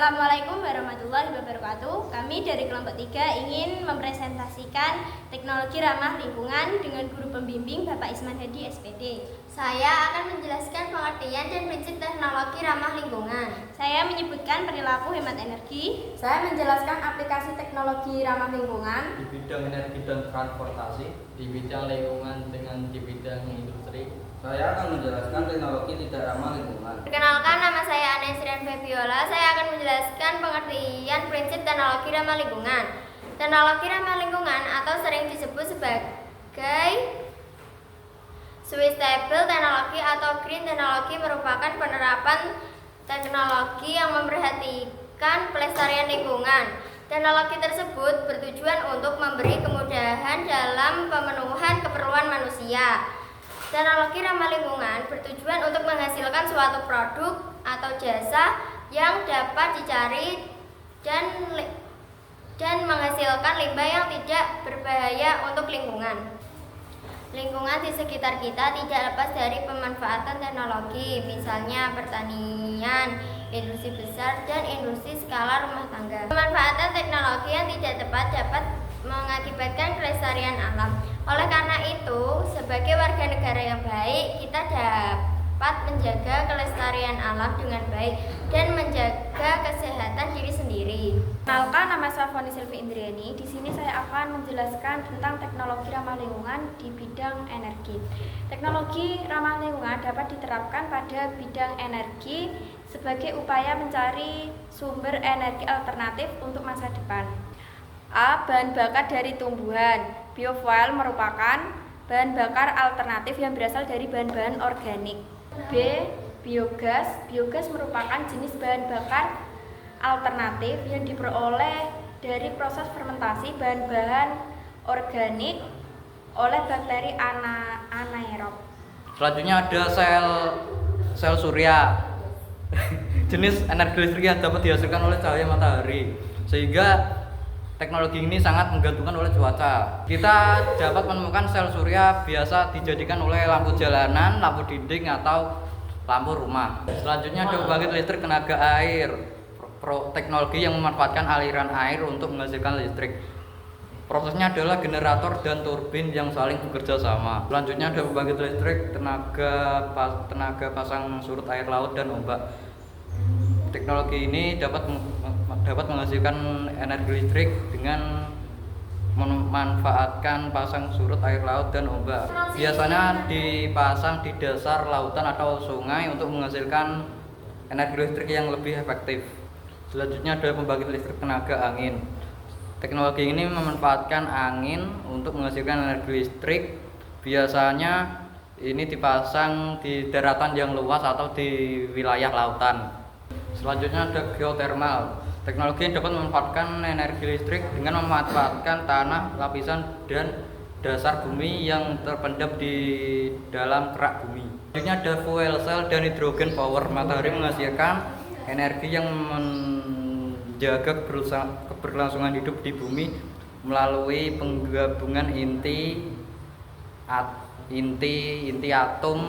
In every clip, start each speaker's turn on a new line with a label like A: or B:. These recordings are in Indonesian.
A: Assalamualaikum warahmatullahi wabarakatuh. Kami dari kelompok 3 ingin mempresentasikan teknologi ramah lingkungan dengan guru pembimbing Bapak Isman Hadi SPD.
B: Saya akan menjelaskan pengertian dan prinsip teknologi ramah lingkungan.
A: Saya menyebutkan perilaku hemat energi.
C: Saya menjelaskan aplikasi teknologi ramah lingkungan
D: di bidang energi dan transportasi, di bidang lingkungan dengan di bidang industri.
E: Saya akan menjelaskan teknologi tidak ramah lingkungan.
B: Perkenalkan, nama saya Anesrian Febiola. Saya akan menjelaskan pengertian prinsip teknologi ramah lingkungan. Teknologi ramah lingkungan atau sering disebut sebagai sustainable teknologi atau green teknologi merupakan penerapan teknologi yang memperhatikan pelestarian lingkungan. Teknologi tersebut bertujuan untuk memberi kemudahan dalam pemenuhan keperluan manusia. Teknologi ramah lingkungan bertujuan untuk menghasilkan suatu produk atau jasa yang dapat dicari dan menghasilkan limbah yang tidak berbahaya untuk lingkungan. Lingkungan di sekitar kita tidak lepas dari pemanfaatan teknologi, misalnya pertanian, industri besar, dan industri skala rumah tangga. Pemanfaatan teknologi yang tidak tepat dapat mengakibatkan kelestarian alam. Oleh karena itu, sebagai warga negara yang baik, kita dapat menjaga kelestarian alam dengan baik dan menjaga kesehatan diri sendiri.
C: Kenalkan, nama saya Foni Silvi Indriani. Di sini saya akan menjelaskan tentang teknologi ramah lingkungan di bidang energi. Teknologi ramah lingkungan dapat diterapkan pada bidang energi sebagai upaya mencari sumber energi alternatif untuk masa depan. A. Bahan bakar dari tumbuhan. Biofuel merupakan bahan bakar alternatif yang berasal dari bahan-bahan organik. B. Biogas. Biogas merupakan jenis bahan bakar alternatif yang diperoleh dari proses fermentasi bahan-bahan organik oleh bakteri anaerob.
D: Selanjutnya ada sel surya. Jenis energi listrik yang dapat dihasilkan oleh cahaya matahari, sehingga teknologi ini sangat menggantungkan oleh cuaca. Kita dapat menemukan sel surya biasa dijadikan oleh lampu jalanan, lampu dinding, atau lampu rumah. Selanjutnya ada pembangkit listrik tenaga air. Teknologi yang memanfaatkan aliran air untuk menghasilkan listrik. Prosesnya adalah generator dan turbin yang saling bekerja sama. Selanjutnya ada pembangkit listrik tenaga pasang surut air laut dan ombak. Teknologi ini dapat menghasilkan energi listrik dengan memanfaatkan pasang surut air laut dan ombak. Biasanya dipasang di dasar lautan atau sungai untuk menghasilkan energi listrik yang lebih efektif. Selanjutnya ada pembangkit listrik tenaga angin. Teknologi ini memanfaatkan angin untuk menghasilkan energi listrik. Biasanya ini dipasang di daratan yang luas atau di wilayah lautan. Selanjutnya ada geothermal. Teknologi yang dapat memanfaatkan energi listrik dengan memanfaatkan tanah, lapisan, dan dasar bumi yang terpendam di dalam kerak bumi. Selanjutnya ada fuel cell dan hidrogen power. Matahari menghasilkan energi yang menjaga keberlangsungan hidup di bumi melalui penggabungan inti atom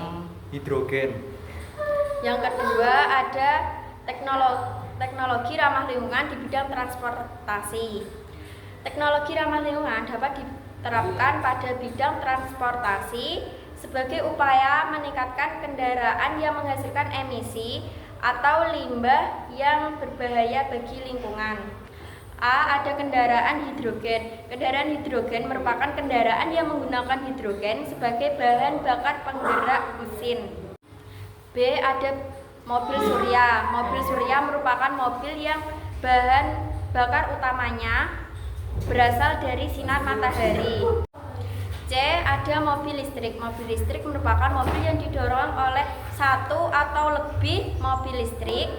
D: hidrogen.
C: Yang kedua ada teknologi ramah lingkungan di bidang transportasi. Teknologi ramah lingkungan dapat diterapkan pada bidang transportasi sebagai upaya meningkatkan kendaraan yang menghasilkan emisi atau limbah yang berbahaya bagi lingkungan. A. Ada kendaraan hidrogen. Kendaraan hidrogen merupakan kendaraan yang menggunakan hidrogen sebagai bahan bakar penggerak mesin. B. Ada mobil surya. Mobil surya merupakan mobil yang bahan bakar utamanya berasal dari sinar matahari. C. Ada mobil listrik. Mobil listrik merupakan mobil yang didorong oleh satu atau lebih mobil listrik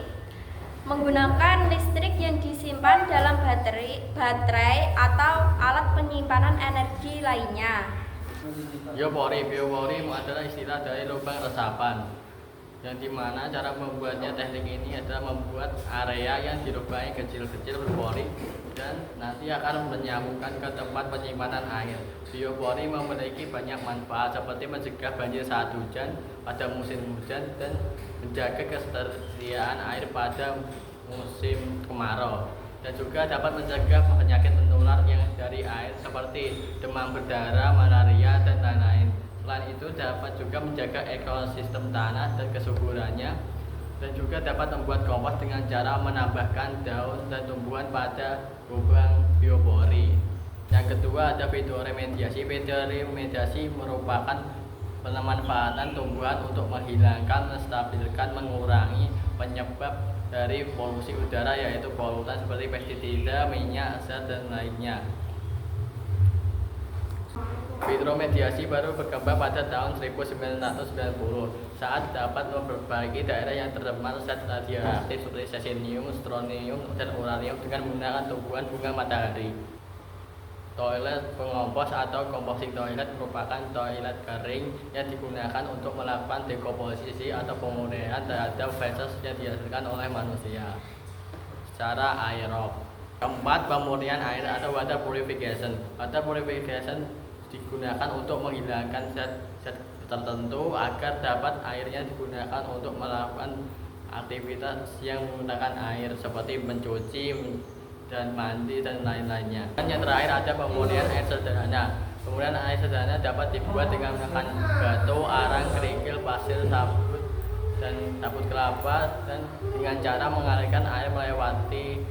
C: menggunakan listrik yang disimpan dalam baterai atau alat penyimpanan energi lainnya.
F: Biopori adalah istilah dari lubang resapan, yang dimana cara membuatnya teknik ini adalah membuat area yang dilubangi kecil-kecil berpori dan nanti akan menyambungkan ke tempat penyimpanan air. Biopori memiliki banyak manfaat seperti mencegah banjir saat hujan pada musim hujan dan menjaga ketersediaan air pada musim kemarau, dan juga dapat mencegah penyakit menular yang dari air seperti demam berdarah, malaria, dan lain-lain. Selain itu dapat juga menjaga ekosistem tanah dan kesuburannya, dan juga dapat membuat kompos dengan cara menambahkan daun dan tumbuhan pada lubang biopori. Yang kedua ada fitoremediasi. Fitoremediasi merupakan pemanfaatan tumbuhan untuk menghilangkan, menstabilkan, mengurangi penyebab dari polusi udara, yaitu polutan seperti pestisida, minyak, zat, dan lainnya. Fitoremediasi baru berkembang pada tahun 1990 saat dapat memperbaiki daerah yang tercemar zat radioaktif seperti cesium, strontium, dan uranium dengan menggunakan tumbuhan bunga matahari. Toilet pengompos atau composting toilet merupakan toilet kering yang digunakan untuk melakukan dekomposisi atau pemurnian terhadap feses yang dihasilkan oleh manusia secara aerob. Keempat, pemurnian air atau water purification. Water purification digunakan untuk menghilangkan zat-zat tertentu agar dapat airnya digunakan untuk melakukan aktivitas yang menggunakan air seperti mencuci dan mandi dan lain-lainnya. Dan yang terakhir ada pemurnian air sederhana. Pemurnian air sederhana dapat dibuat dengan menggunakan batu, arang, kerikil, pasir, sabut, dan sabut kelapa, dan dengan cara mengalirkan air melewati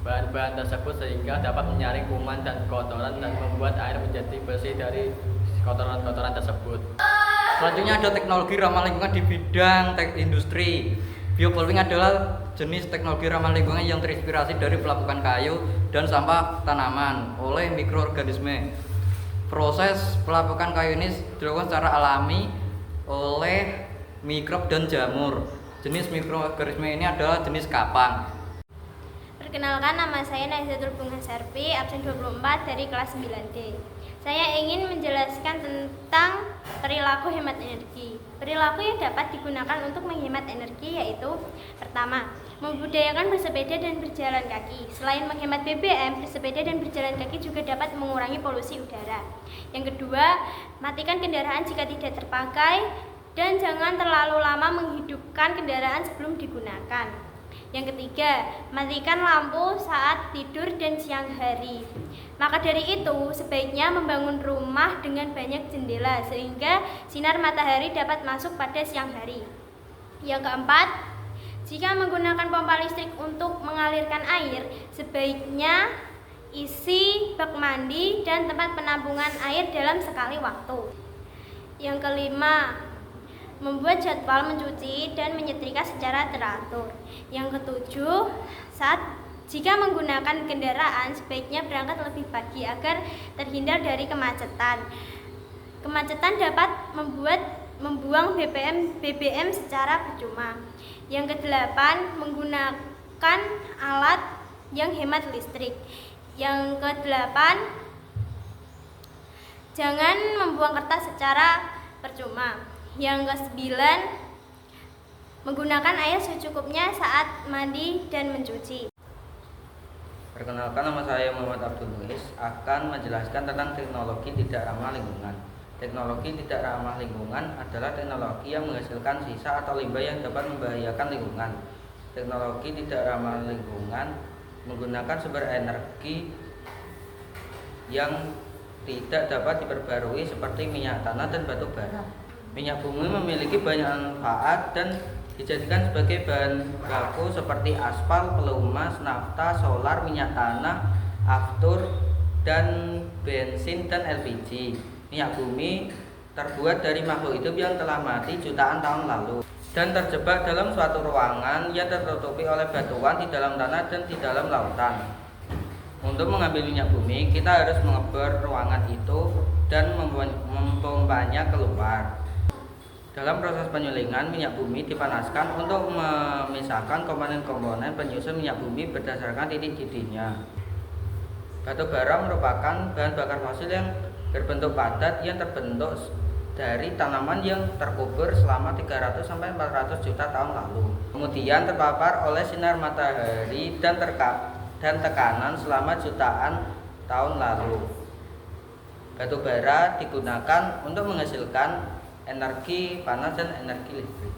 F: bahan-bahan tersebut sehingga dapat menyaring kuman dan kotoran dan membuat air menjadi bersih dari kotoran-kotoran tersebut.
D: Selanjutnya ada teknologi ramah lingkungan di bidang industri. Biopolwing adalah jenis teknologi ramah lingkungan yang terinspirasi dari pelapukan kayu dan sampah tanaman oleh mikroorganisme. Proses pelapukan kayu ini dilakukan secara alami oleh mikrob dan jamur. Jenis mikroorganisme ini adalah jenis kapang.
A: Perkenalkan, nama saya Naizatul Bunga Serpi, absen 24 dari kelas 9D. Saya ingin menjelaskan tentang perilaku hemat energi. Perilaku yang dapat digunakan untuk menghemat energi yaitu: pertama, membudayakan bersepeda dan berjalan kaki. Selain menghemat BBM, bersepeda dan berjalan kaki juga dapat mengurangi polusi udara. Yang kedua, matikan kendaraan jika tidak terpakai dan jangan terlalu lama menghidupkan kendaraan sebelum digunakan. Yang ketiga, matikan lampu saat tidur dan siang hari. Maka dari itu, sebaiknya membangun rumah dengan banyak jendela sehingga sinar matahari dapat masuk pada siang hari. Yang keempat, jika menggunakan pompa listrik untuk mengalirkan air, sebaiknya isi bak mandi dan tempat penampungan air dalam sekali waktu. Yang kelima, membuat jadwal mencuci dan menyetrika secara teratur. Yang ketujuh, jika menggunakan kendaraan sebaiknya berangkat lebih pagi agar terhindar dari kemacetan. Kemacetan dapat membuang BBM secara percuma. Yang kedelapan, menggunakan alat yang hemat listrik. Yang kedelapan, jangan membuang kertas secara percuma. Yang kesembilan, menggunakan air secukupnya saat mandi dan mencuci.
E: Perkenalkan, nama saya Muhammad Abdul Muiz akan menjelaskan tentang teknologi tidak ramah lingkungan. Teknologi tidak ramah lingkungan adalah teknologi yang menghasilkan sisa atau limbah yang dapat membahayakan lingkungan. Teknologi tidak ramah lingkungan menggunakan sumber energi yang tidak dapat diperbarui seperti minyak tanah dan batu bara. Minyak bumi memiliki banyak manfaat dan dijadikan sebagai bahan baku seperti aspal, pelumas, nafta, solar, minyak tanah, aftur, dan bensin dan LPG. Minyak bumi terbuat dari makhluk hidup yang telah mati jutaan tahun lalu dan terjebak dalam suatu ruangan yang tertutupi oleh batuan di dalam tanah dan di dalam lautan. Untuk mengambil minyak bumi, kita harus mengebor ruangan itu dan mempompanya keluar. Dalam proses penyulingan, minyak bumi dipanaskan untuk memisahkan komponen-komponen penyusun minyak bumi berdasarkan titik-titiknya. Batu bara merupakan bahan bakar fosil yang berbentuk padat yang terbentuk dari tanaman yang terkubur selama 300-400 juta tahun lalu. Kemudian terpapar oleh sinar matahari dan tekanan selama jutaan tahun lalu. Batu bara digunakan untuk menghasilkan energi panas dan energi listrik.